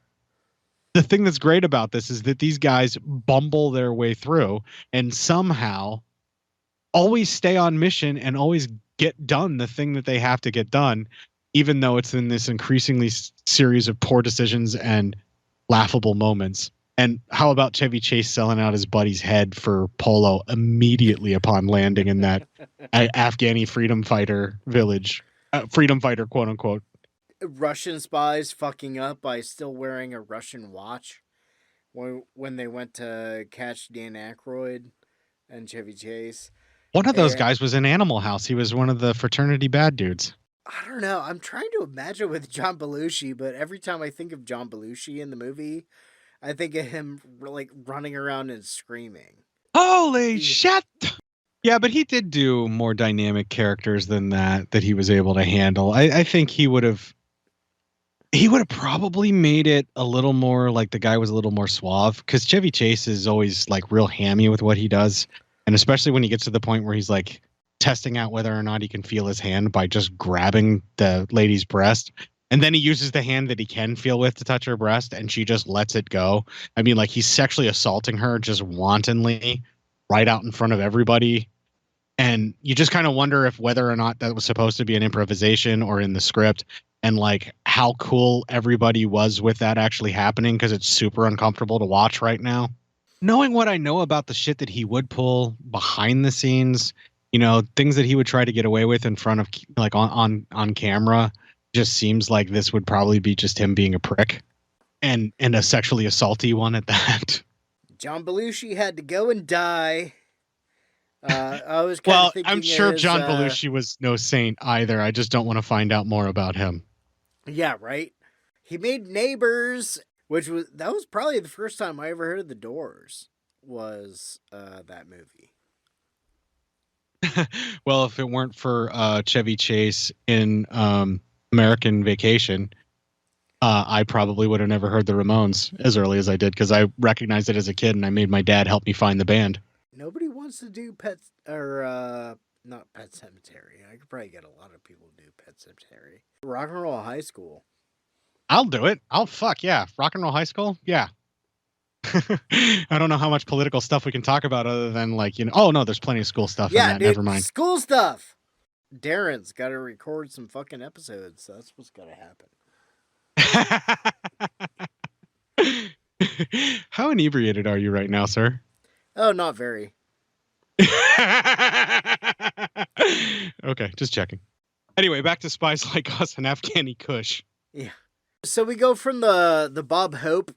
the thing that's great about this is that these guys bumble their way through and somehow always stay on mission and always get done the thing that they have to get done, even though it's in this increasingly series of poor decisions and laughable moments. And how about Chevy Chase selling out his buddy's head for polo immediately upon landing in that Afghani freedom fighter village, freedom fighter, quote unquote. Russian spies fucking up by still wearing a Russian watch when they went to catch Dan Aykroyd and Chevy Chase. One of those guys was in Animal House. He was one of the fraternity bad dudes. I don't know. I'm trying to imagine with John Belushi, but every time I think of John Belushi in the movie, I think of him like running around and screaming. Holy shit! Yeah, but he did do more dynamic characters than that he was able to handle. I think he would have probably made it a little more like the guy was a little more suave, because Chevy Chase is always like real hammy with what he does. And especially when he gets to the point where he's like, testing out whether or not he can feel his hand by just grabbing the lady's breast. And then he uses the hand that he can feel with to touch her breast, and she just lets it go. I mean, like, he's sexually assaulting her just wantonly right out in front of everybody. And you just kind of wonder if whether or not that was supposed to be an improvisation or in the script, and like how cool everybody was with that actually happening, because it's super uncomfortable to watch right now. Knowing what I know about the shit that he would pull behind the scenes, you know, things that he would try to get away with in front of, like, on camera, just seems like this would probably be just him being a prick, and a sexually assaulty one at that. John Belushi had to go and die. I was kind of thinking, I'm sure John Belushi was no saint either. I just don't want to find out more about him. Yeah, right. He made Neighbors, that was probably the first time I ever heard of The Doors. Was that movie? Well, if it weren't for Chevy Chase in American Vacation, I probably would have never heard the Ramones as early as I did, because I recognized it as a kid and I made my dad help me find the band. Nobody wants to do not Pet Cemetery. I could probably get a lot of people to do Pet Cemetery. Rock and Roll High School. I'll do it. Fuck yeah. Rock and Roll High School? Yeah. I don't know how much political stuff we can talk about other than, like, you know, oh no, there's plenty of school stuff in that. Dude, never mind. School stuff. Daeron's got to record some fucking episodes. So that's what's got to happen. How inebriated are you right now, sir? Oh, not very. Okay, just checking. Anyway, back to Spies Like Us and Afghani Kush. Yeah. So we go from the Bob Hope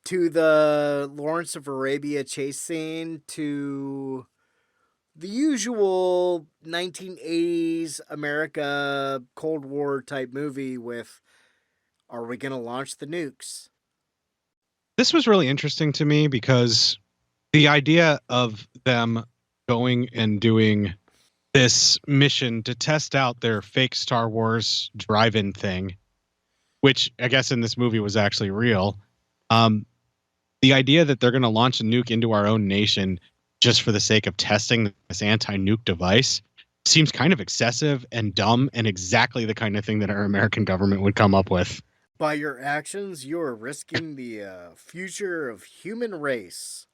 to the Lawrence of Arabia chase scene to the usual 1980s America Cold War type movie with, are we going to launch the nukes? This was really interesting to me because the idea of them going and doing this mission to test out their fake Star Wars drive-in thing, which I guess in this movie was actually real. The idea that they're going to launch a nuke into our own nation just for the sake of testing this anti-nuke device seems kind of excessive and dumb, and exactly the kind of thing that our American government would come up with. By your actions, you are risking the future of human race.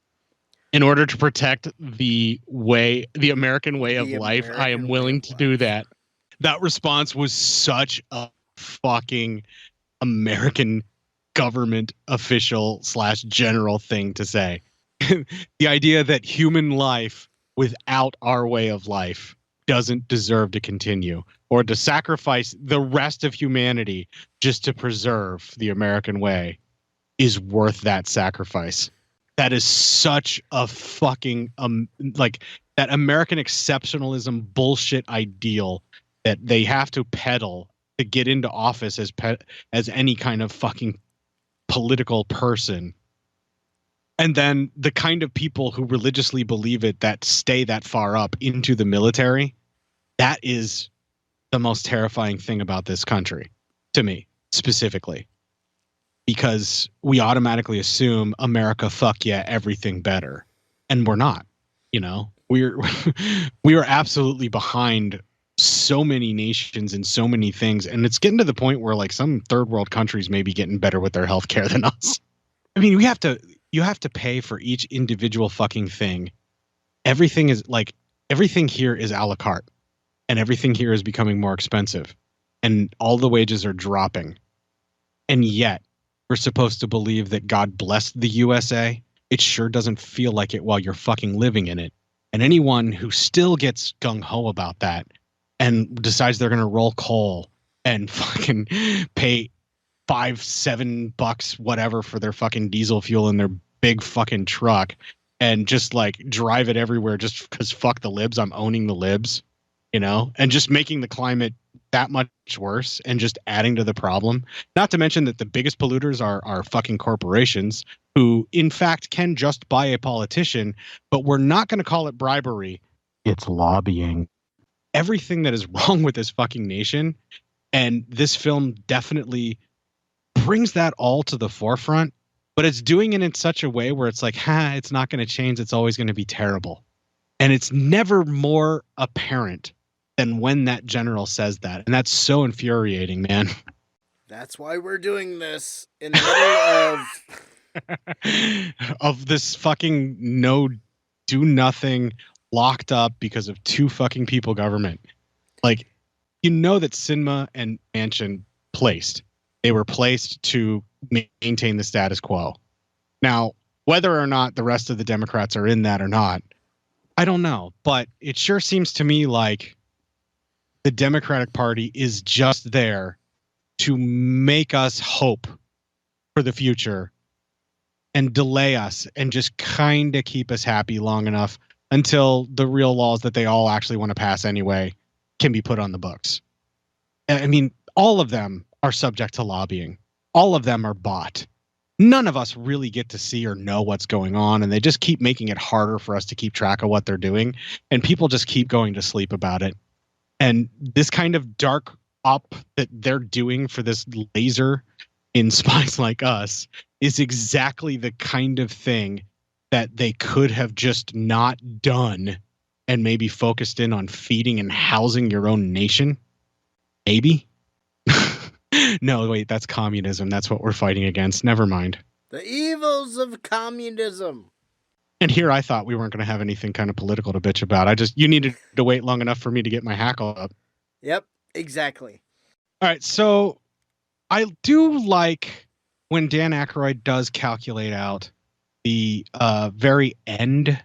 In order to protect the American way of life, I am willing to do that. That response was such a fucking American government official / general thing to say. The idea that human life without our way of life doesn't deserve to continue, or to sacrifice the rest of humanity just to preserve the American way, is worth that sacrifice. That is such a fucking like that American exceptionalism bullshit ideal that they have to peddle to get into office as any kind of fucking political person. And then the kind of people who religiously believe it that stay that far up into the military, that is the most terrifying thing about this country, to me, specifically. Because we automatically assume America, fuck yeah, everything better. And we're not, you know, we are absolutely behind so many nations and so many things. And it's getting to the point where, like, some third world countries may be getting better with their healthcare than us. I mean, you have to pay for each individual fucking thing. Everything here is a la carte, and everything here is becoming more expensive, and all the wages are dropping. And yet we're supposed to believe that God blessed the USA. It sure doesn't feel like it while you're fucking living in it. And anyone who still gets gung-ho about that and decides they're going to roll coal and fucking pay $5-7 whatever for their fucking diesel fuel in their big fucking truck and just like drive it everywhere just because fuck the libs, I'm owning the libs, you know, and just making the climate that much worse and just adding to the problem. Not to mention that the biggest polluters are fucking corporations who in fact can just buy a politician, but we're not going to call it bribery. It's lobbying. Everything that is wrong with this fucking nation. And this film definitely brings that all to the forefront, but it's doing it in such a way where it's like, it's not going to change. It's always going to be terrible. And it's never more apparent than when that general says that. And that's so infuriating, man. That's why we're doing this in the middle of this fucking do nothing locked up because of two fucking people government. Like, you know that Sinma and Manchin they were placed to maintain the status quo. Now, whether or not the rest of the Democrats are in that or not, I don't know. But it sure seems to me like the Democratic Party is just there to make us hope for the future and delay us and just kind of keep us happy long enough until the real laws that they all actually want to pass anyway can be put on the books. I mean, all of them are subject to lobbying. All of them are bought. None of us really get to see or know what's going on, and they just keep making it harder for us to keep track of what they're doing, and people just keep going to sleep about it. And this kind of dark up that they're doing for this laser in Spies Like Us is exactly the kind of thing that they could have just not done and maybe focused in on feeding and housing your own nation. Maybe. No, wait, that's communism. That's what we're fighting against. Never mind. The evils of communism. And here I thought we weren't going to have anything kind of political to bitch about. You needed to wait long enough for me to get my hackle up. Yep, exactly. All right, so I do like when Dan Aykroyd does calculate out the very end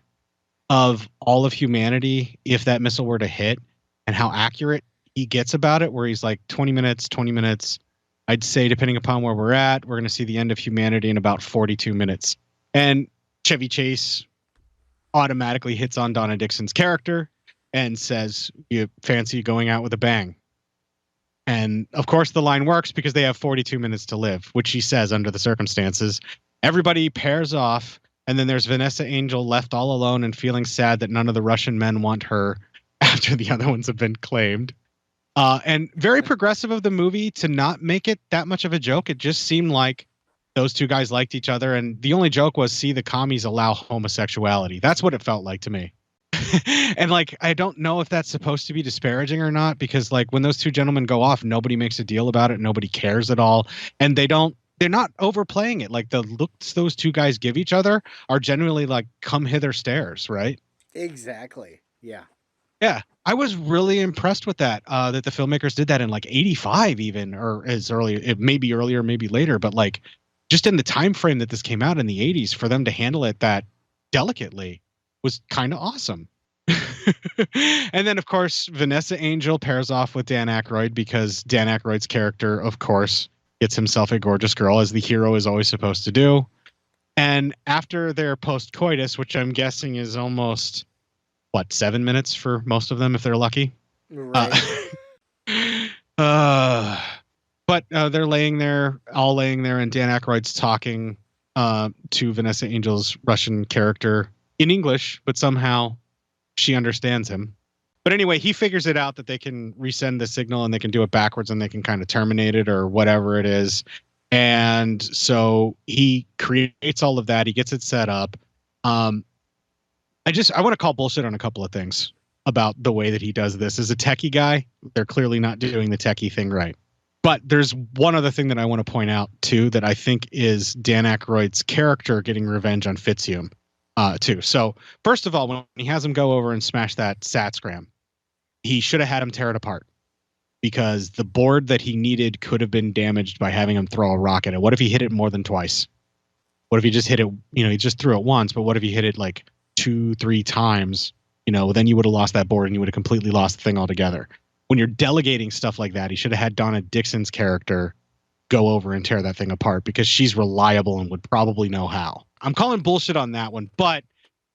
of all of humanity if that missile were to hit, and how accurate he gets about it, where he's like 20 minutes. I'd say, depending upon where we're at, we're going to see the end of humanity in about 42 minutes. And Chevy Chase automatically hits on Donna Dixon's character and says, "You fancy going out with a bang?" And of course the line works because they have 42 minutes to live, which she says under the circumstances. Everybody pairs off, and then there's Vanessa Angel left all alone and feeling sad that none of the Russian men want her after the other ones have been claimed. And very progressive of the movie to not make it that much of a joke. It just seemed like those two guys liked each other, and the only joke was, see the commies allow homosexuality. That's what it felt like to me. And like, I don't know if that's supposed to be disparaging or not, because like when those two gentlemen go off, nobody makes a deal about it. Nobody cares at all. And they're not overplaying it. Like the looks those two guys give each other are generally like come hither stares, right? Exactly. Yeah. Yeah. I was really impressed with that the filmmakers did that in like 85 even, or as early, it may be earlier, maybe later, but like just in the time frame that this came out in the 80s, for them to handle it that delicately was kind of awesome. And then, of course, Vanessa Angel pairs off with Dan Aykroyd because Dan Aykroyd's character, of course, gets himself a gorgeous girl, as the hero is always supposed to do. And after their post-coitus, which I'm guessing is almost, 7 minutes for most of them if they're lucky? Right. But they're all laying there, and Dan Aykroyd's talking to Vanessa Angel's Russian character in English, but somehow she understands him. But anyway, he figures it out that they can resend the signal and they can do it backwards and they can kind of terminate it or whatever it is. And so he creates all of that. He gets it set up. I want to call bullshit on a couple of things about the way that he does this. As a techie guy, they're clearly not doing the techie thing right. But there's one other thing that I want to point out, too, that I think is Dan Aykroyd's character getting revenge on Fitzhume, too. So, first of all, when he has him go over and smash that SAT-scram, he should have had him tear it apart, because the board that he needed could have been damaged by having him throw a rock at it. What if he hit it more than twice? What if he just hit it, he just threw it once, but what if he hit it like 2-3 times? Then you would have lost that board and you would have completely lost the thing altogether. When you're delegating stuff like that, he should have had Donna Dixon's character go over and tear that thing apart, because she's reliable and would probably know how. I'm calling bullshit on that one, but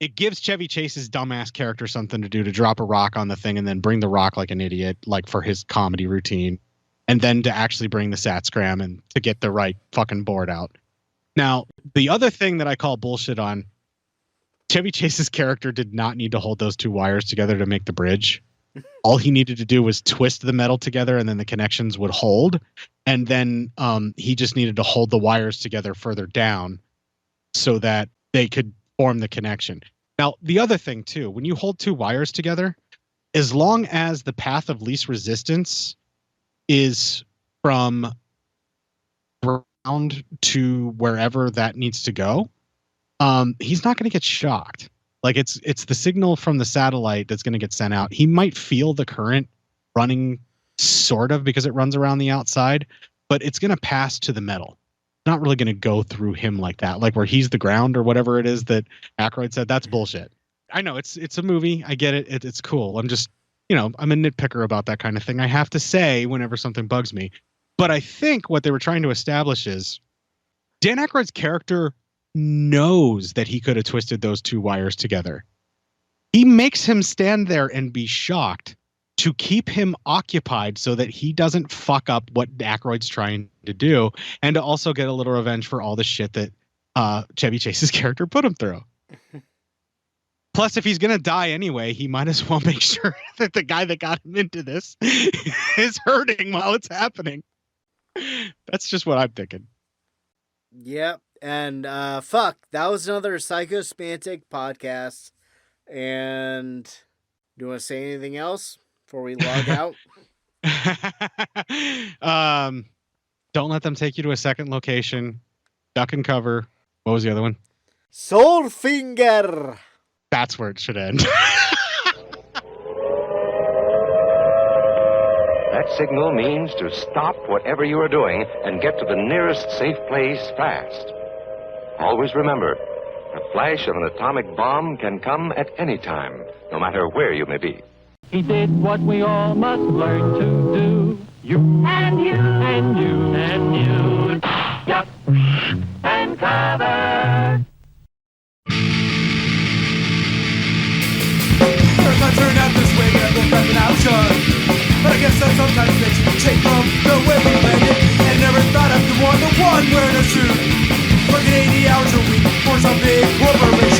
it gives Chevy Chase's dumbass character something to do, to drop a rock on the thing and then bring the rock like an idiot, like for his comedy routine, and then to actually bring the SAT-scram and to get the right fucking board out. Now, the other thing that I call bullshit on, Chevy Chase's character did not need to hold those two wires together to make the bridge. All he needed to do was twist the metal together and then the connections would hold. And then he just needed to hold the wires together further down so that they could form the connection. Now, the other thing, too, when you hold two wires together, as long as the path of least resistance is from ground to wherever that needs to go, he's not going to get shocked. Like it's the signal from the satellite that's going to get sent out. He might feel the current running sort of because it runs around the outside, but it's going to pass to the metal. Not really going to go through him like that, like where he's the ground or whatever it is that Aykroyd said. That's bullshit. I know it's a movie. I get it. It's cool. I'm just, I'm a nitpicker about that kind of thing. I have to say whenever something bugs me. But I think what they were trying to establish is Dan Aykroyd's character knows that he could have twisted those two wires together. He makes him stand there and be shocked to keep him occupied so that he doesn't fuck up what Aykroyd's trying to do, and to also get a little revenge for all the shit that Chevy Chase's character put him through. Plus, if he's going to die anyway, he might as well make sure that the guy that got him into this is hurting while it's happening. That's just what I'm thinking. Yep. And fuck, that was another Psychosemantic podcast. And do you want to say anything else before we log out? Don't let them take you to a second location. Duck and cover. What was the other one? Soulfinger. That's where it should end. That signal means to stop whatever you are doing and get to the nearest safe place fast. Always remember, the flash of an atomic bomb can come at any time, no matter where you may be. He did what we all must learn to do. You and you and you and you. Duck and cover. I turn out this way, never felt an option. But I guess that sometimes makes you take from the way we planned it. And never thought I'd be the one wearing a suit, working 80 hours a week for some big corporation.